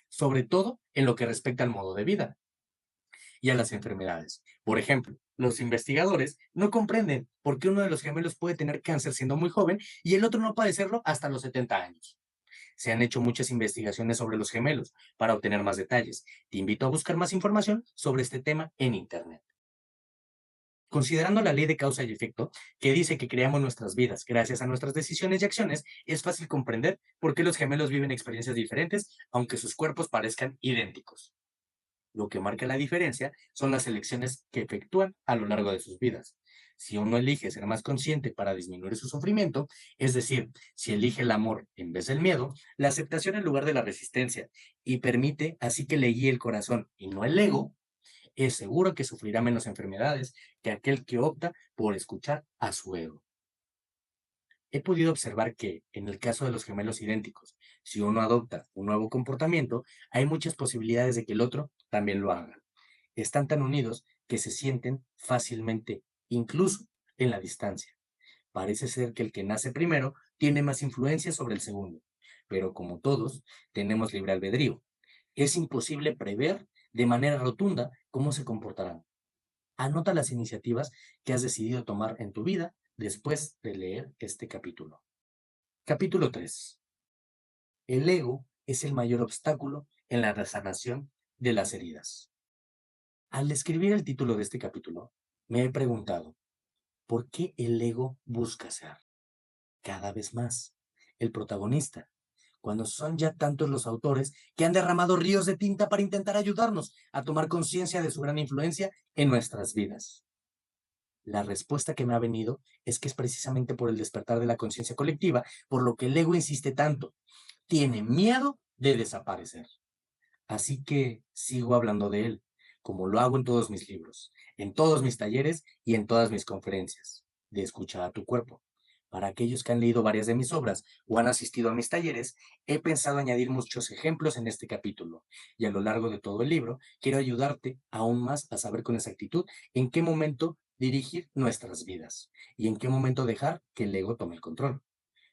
sobre todo en lo que respecta al modo de vida y a las enfermedades. Por ejemplo, los investigadores no comprenden por qué uno de los gemelos puede tener cáncer siendo muy joven y el otro no padecerlo hasta los 70 años. Se han hecho muchas investigaciones sobre los gemelos. Para obtener más detalles, te invito a buscar más información sobre este tema en Internet. Considerando la ley de causa y efecto, que dice que creamos nuestras vidas gracias a nuestras decisiones y acciones, es fácil comprender por qué los gemelos viven experiencias diferentes, aunque sus cuerpos parezcan idénticos. Lo que marca la diferencia son las elecciones que efectúan a lo largo de sus vidas. Si uno elige ser más consciente para disminuir su sufrimiento, es decir, si elige el amor en vez del miedo, la aceptación en lugar de la resistencia, y permite así que le guíe el corazón y no el ego, es seguro que sufrirá menos enfermedades que aquel que opta por escuchar a su ego. He podido observar que, en el caso de los gemelos idénticos, si uno adopta un nuevo comportamiento, hay muchas posibilidades de que el otro también lo haga. Están tan unidos que se sienten fácilmente, incluso en la distancia. Parece ser que el que nace primero tiene más influencia sobre el segundo, pero como todos, tenemos libre albedrío. Es imposible prever de manera rotunda cómo se comportarán. Anota las iniciativas que has decidido tomar en tu vida después de leer este capítulo. Capítulo 3. El ego es el mayor obstáculo en la sanación de las heridas. Al escribir el título de este capítulo, me he preguntado, ¿por qué el ego busca ser cada vez más el protagonista, cuando son ya tantos los autores que han derramado ríos de tinta para intentar ayudarnos a tomar conciencia de su gran influencia en nuestras vidas? La respuesta que me ha venido es que es precisamente por el despertar de la conciencia colectiva, por lo que el ego insiste tanto. Tiene miedo de desaparecer. Así que sigo hablando de él, como lo hago en todos mis libros, en todos mis talleres y en todas mis conferencias, de escucha a tu cuerpo. Para aquellos que han leído varias de mis obras o han asistido a mis talleres, he pensado añadir muchos ejemplos en este capítulo, y a lo largo de todo el libro quiero ayudarte aún más a saber con exactitud en qué momento dirigir nuestras vidas y en qué momento dejar que el ego tome el control.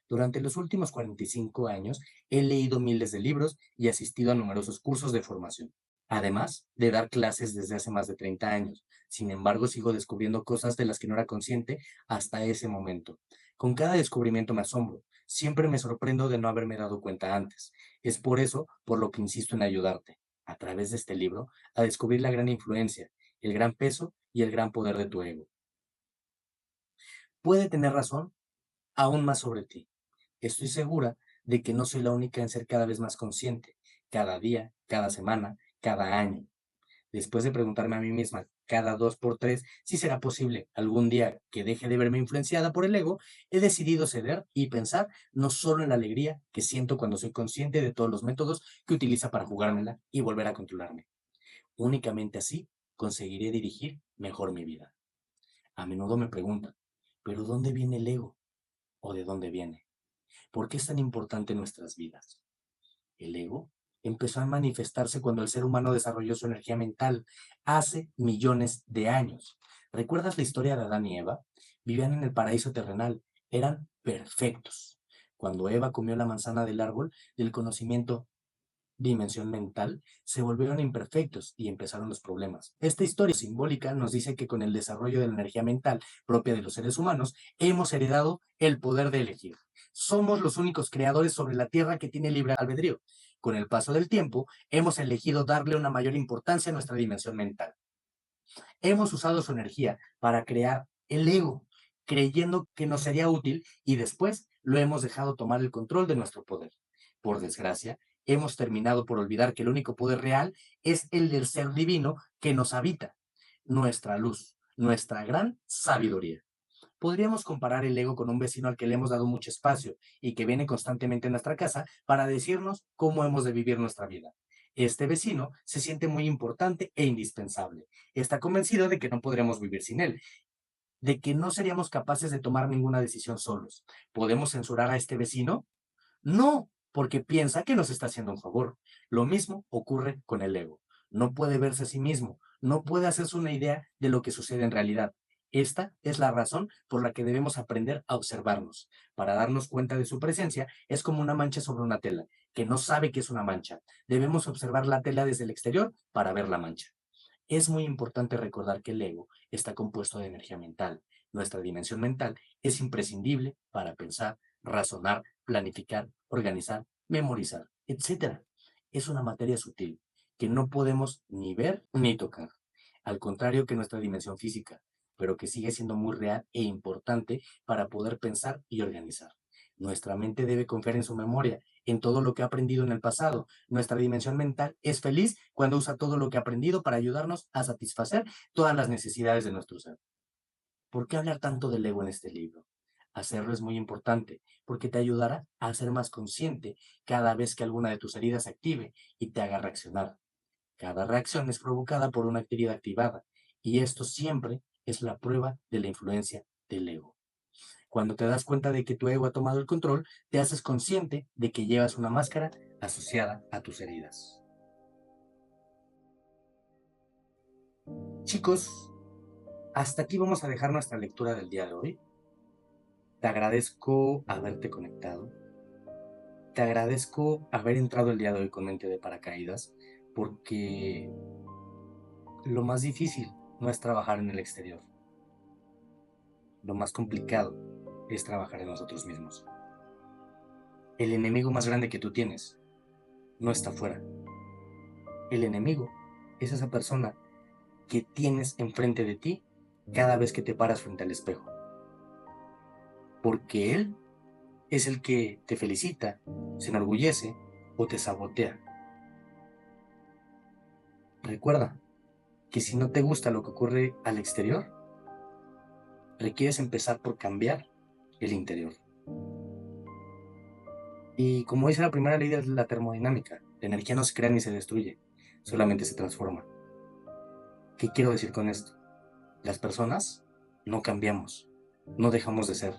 Durante los últimos 45 años he leído miles de libros y asistido a numerosos cursos de formación, además de dar clases desde hace más de 30 años. Sin embargo, sigo descubriendo cosas de las que no era consciente hasta ese momento. Con cada descubrimiento me asombro. Siempre me sorprendo de no haberme dado cuenta antes. Es por eso por lo que insisto en ayudarte, a través de este libro, a descubrir la gran influencia, el gran peso y el gran poder de tu ego. Puede tener razón aún más sobre ti. Estoy segura de que no soy la única en ser cada vez más consciente, cada día, cada semana, cada año. Después de preguntarme a mí misma cada 2 por 3 si será posible algún día que deje de verme influenciada por el ego, he decidido ceder y pensar no solo en la alegría que siento cuando soy consciente de todos los métodos que utiliza para jugármela y volver a controlarme. Únicamente así conseguiré dirigir mejor mi vida. A menudo me preguntan, ¿pero dónde viene el ego? ¿O de dónde viene? ¿Por qué es tan importante en nuestras vidas? El ego empezó a manifestarse cuando el ser humano desarrolló su energía mental hace millones de años. ¿Recuerdas la historia de Adán y Eva? Vivían en el paraíso terrenal, eran perfectos. Cuando Eva comió la manzana del árbol del conocimiento, dimensión mental, se volvieron imperfectos y empezaron los problemas. Esta historia simbólica nos dice que con el desarrollo de la energía mental propia de los seres humanos, hemos heredado el poder de elegir. Somos los únicos creadores sobre la Tierra que tiene libre albedrío. Con el paso del tiempo, hemos elegido darle una mayor importancia a nuestra dimensión mental. Hemos usado su energía para crear el ego, creyendo que nos sería útil y después lo hemos dejado tomar el control de nuestro poder. Por desgracia, hemos terminado por olvidar que el único poder real es el del ser divino que nos habita, nuestra luz, nuestra gran sabiduría. Podríamos comparar el ego con un vecino al que le hemos dado mucho espacio y que viene constantemente a nuestra casa para decirnos cómo hemos de vivir nuestra vida. Este vecino se siente muy importante e indispensable. Está convencido de que no podremos vivir sin él, de que no seríamos capaces de tomar ninguna decisión solos. ¿Podemos censurar a este vecino? No, porque piensa que nos está haciendo un favor. Lo mismo ocurre con el ego. No puede verse a sí mismo, no puede hacerse una idea de lo que sucede en realidad. Esta es la razón por la que debemos aprender a observarnos. Para darnos cuenta de su presencia, es como una mancha sobre una tela, que no sabe que es una mancha. Debemos observar la tela desde el exterior para ver la mancha. Es muy importante recordar que el ego está compuesto de energía mental. Nuestra dimensión mental es imprescindible para pensar, razonar, planificar, organizar, memorizar, etcétera. Es una materia sutil que no podemos ni ver ni tocar. Al contrario que nuestra dimensión física, pero que sigue siendo muy real e importante para poder pensar y organizar. Nuestra mente debe confiar en su memoria, en todo lo que ha aprendido en el pasado. Nuestra dimensión mental es feliz cuando usa todo lo que ha aprendido para ayudarnos a satisfacer todas las necesidades de nuestro ser. ¿Por qué hablar tanto del ego en este libro? Hacerlo es muy importante porque te ayudará a ser más consciente cada vez que alguna de tus heridas se active y te haga reaccionar. Cada reacción es provocada por una actividad activada y esto siempre es la prueba de la influencia del ego. Cuando te das cuenta de que tu ego ha tomado el control, te haces consciente de que llevas una máscara asociada a tus heridas. Chicos, hasta aquí vamos a dejar nuestra lectura del día de hoy. Te agradezco haberte conectado. Te agradezco haber entrado el día de hoy con mente de paracaídas, porque lo más difícil no es trabajar en el exterior. Lo más complicado es trabajar en nosotros mismos. El enemigo más grande que tú tienes no está afuera. El enemigo es esa persona que tienes enfrente de ti cada vez que te paras frente al espejo. Porque él es el que te felicita, se enorgullece o te sabotea. Recuerda que si no te gusta lo que ocurre al exterior, requieres empezar por cambiar el interior. Y como dice la primera ley de la termodinámica, la energía no se crea ni se destruye, solamente se transforma. ¿Qué quiero decir con esto? Las personas no cambiamos, no dejamos de ser,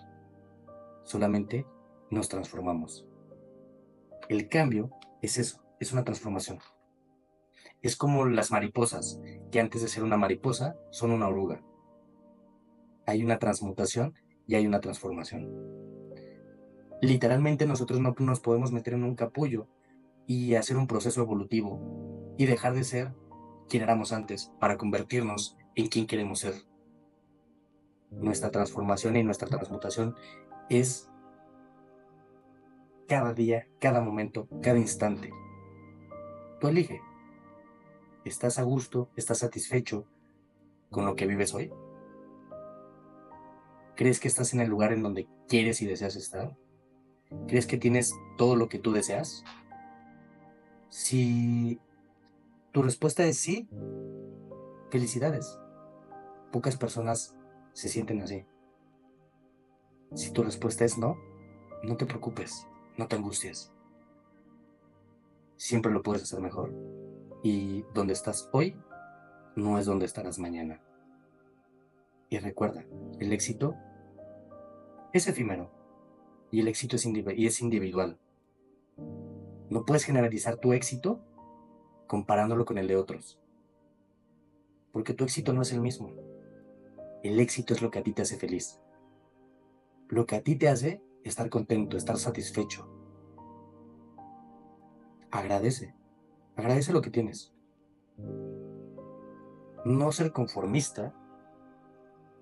solamente nos transformamos. El cambio es eso, es una transformación. Es como las mariposas, que antes de ser una mariposa son una oruga. Hay una transmutación y hay una transformación. Literalmente nosotros no nos podemos meter en un capullo y hacer un proceso evolutivo y dejar de ser quien éramos antes para convertirnos en quien queremos ser. Nuestra transformación y nuestra transmutación es cada día, cada momento, cada instante. Tú elige. ¿Estás a gusto? ¿Estás satisfecho con lo que vives hoy? ¿Crees que estás en el lugar en donde quieres y deseas estar? ¿Crees que tienes todo lo que tú deseas? Si tu respuesta es sí, felicidades. Pocas personas se sienten así. Si tu respuesta es no, no te preocupes, no te angusties. Siempre lo puedes hacer mejor. Y donde estás hoy no es donde estarás mañana. Y recuerda, el éxito es efímero y el éxito es individual. No puedes generalizar tu éxito comparándolo con el de otros, porque tu éxito no es el mismo. El éxito es lo que a ti te hace feliz. Lo que a ti te hace estar contento, estar satisfecho. Agradece. Agradece lo que tienes. No ser conformista,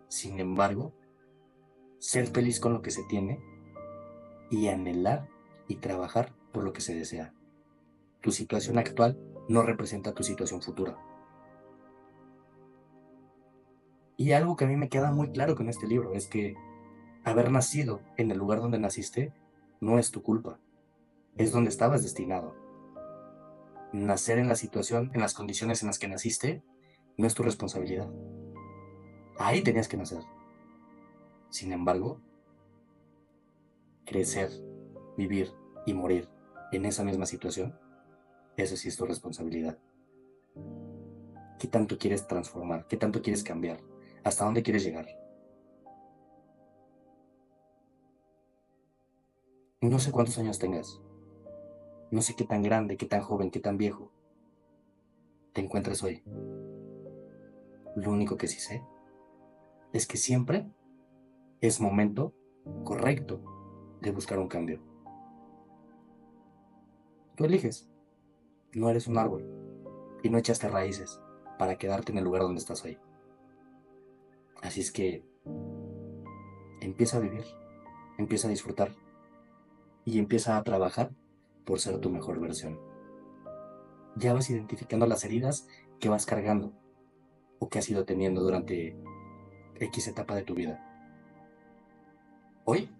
sin embargo, ser feliz con lo que se tiene y anhelar y trabajar por lo que se desea. Tu situación actual no representa tu situación futura. Y algo que a mí me queda muy claro con este libro es que haber nacido en el lugar donde naciste no es tu culpa, es donde estabas destinado. Nacer en la situación, en las condiciones en las que naciste, no es tu responsabilidad. Ahí tenías que nacer. Sin embargo, crecer, vivir y morir en esa misma situación, eso sí es tu responsabilidad. ¿Qué tanto quieres transformar? ¿Qué tanto quieres cambiar? ¿Hasta dónde quieres llegar? No sé cuántos años tengas. No sé qué tan grande, qué tan joven, qué tan viejo te encuentres hoy. Lo único que sí sé es que siempre es momento correcto de buscar un cambio. Tú eliges. No eres un árbol y no echaste raíces para quedarte en el lugar donde estás hoy. Así es que empieza a vivir, empieza a disfrutar y empieza a trabajar por ser tu mejor versión. Ya vas identificando las heridas que vas cargando o que has ido teniendo durante X etapa de tu vida. Hoy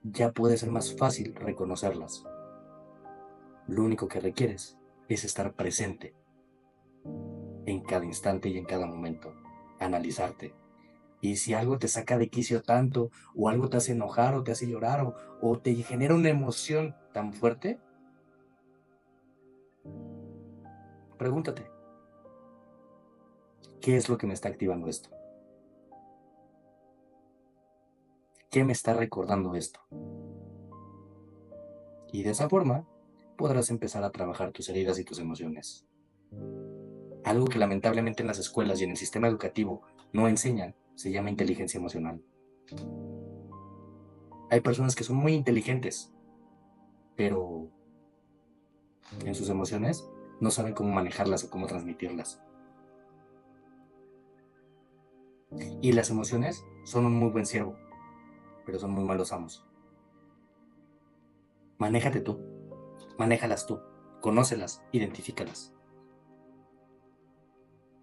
ya puede ser más fácil reconocerlas. Lo único que requieres es estar presente en cada instante y en cada momento, analizarte. Y si algo te saca de quicio tanto, o algo te hace enojar, o te hace llorar, o te genera una emoción tan fuerte, pregúntate, ¿qué es lo que me está activando esto? ¿Qué me está recordando esto? Y de esa forma podrás empezar a trabajar tus heridas y tus emociones. Algo que lamentablemente en las escuelas y en el sistema educativo no enseñan se llama inteligencia emocional. Hay personas que son muy inteligentes, pero en sus emociones no saben cómo manejarlas o cómo transmitirlas. Y las emociones son un muy buen siervo, pero son muy malos amos. Manéjate tú, manéjalas tú, conócelas, identifícalas.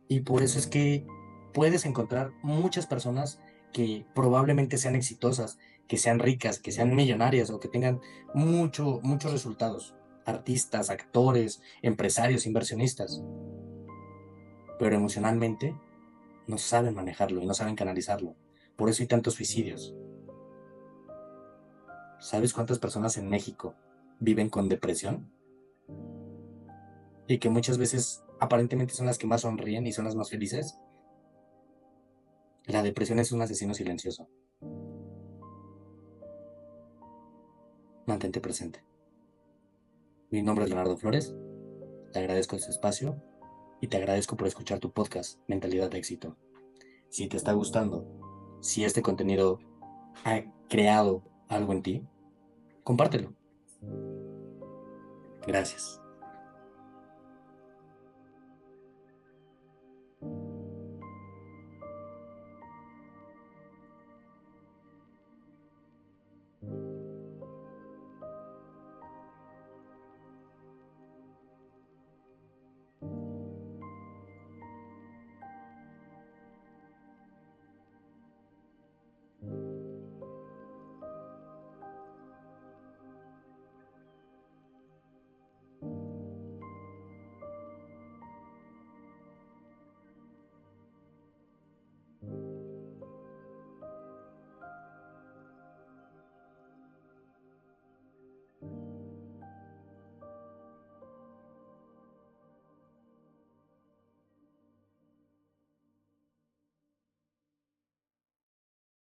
Y por eso es que puedes encontrar muchas personas que probablemente sean exitosas, que sean ricas, que sean millonarias o que tengan muchos resultados. Artistas, actores, empresarios, inversionistas. Pero emocionalmente no saben manejarlo y no saben canalizarlo. Por eso hay tantos suicidios. ¿Sabes cuántas personas en México viven con depresión? Y que muchas veces aparentemente son las que más sonríen y son las más felices. La depresión es un asesino silencioso. Mantente presente. Mi nombre es Leonardo Flores, te agradezco este espacio y te agradezco por escuchar tu podcast Mentalidad de Éxito. Si te está gustando, si este contenido ha creado algo en ti, compártelo. Gracias.